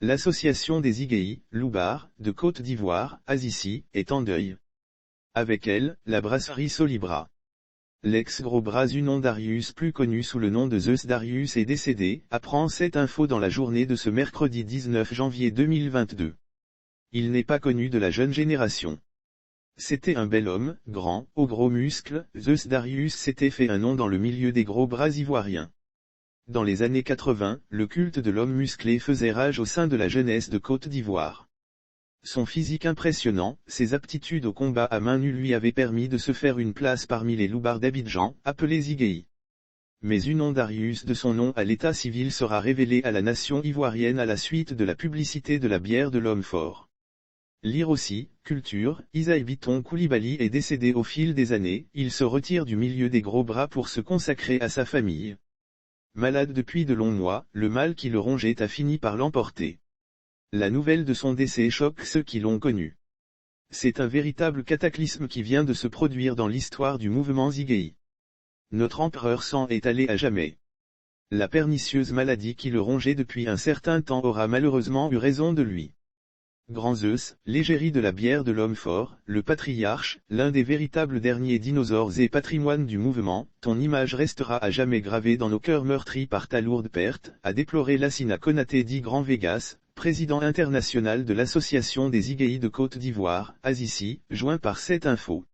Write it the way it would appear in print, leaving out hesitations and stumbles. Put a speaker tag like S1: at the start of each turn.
S1: L'association des Igéi, Loubar, de Côte d'Ivoire, Azissi, est en deuil. Avec elle, la brasserie Solibra. L'ex-gros bras Unon Darius, plus connu sous le nom de Zeus Darius, est décédé, apprend cette info dans la journée de ce mercredi 19 janvier 2022. Il n'est pas connu de la jeune génération. C'était un bel homme, grand, aux gros muscles. Zeus Darius s'était fait un nom dans le milieu des gros bras ivoiriens. Dans les années 80, le culte de l'homme musclé faisait rage au sein de la jeunesse de Côte d'Ivoire. Son physique impressionnant, ses aptitudes au combat à main nue lui avaient permis de se faire une place parmi les loubards d'Abidjan, appelés Igéi. Mais Unon Darius, de son nom à l'état civil, sera révélé à la nation ivoirienne à la suite de la publicité de la bière de l'homme fort. Lire aussi, culture, Isaïe Biton Koulibaly est décédé au fil des années, il se retire du milieu des gros bras pour se consacrer à sa famille. Malade depuis de longs mois, le mal qui le rongeait a fini par l'emporter. La nouvelle de son décès choque ceux qui l'ont connu. C'est un véritable cataclysme qui vient de se produire dans l'histoire du mouvement Igéi. Notre empereur s'en est allé à jamais. La pernicieuse maladie qui le rongeait depuis un certain temps aura malheureusement eu raison de lui. Grand Zeus, l'égérie de la bière de l'homme fort, le patriarche, l'un des véritables derniers dinosaures et patrimoine du mouvement, ton image restera à jamais gravée dans nos cœurs meurtris par ta lourde perte, a déploré Lassina Konaté dit Grand Vegas, président international de l'association des Igéi de Côte d'Ivoire, Azissi, joint par cette info.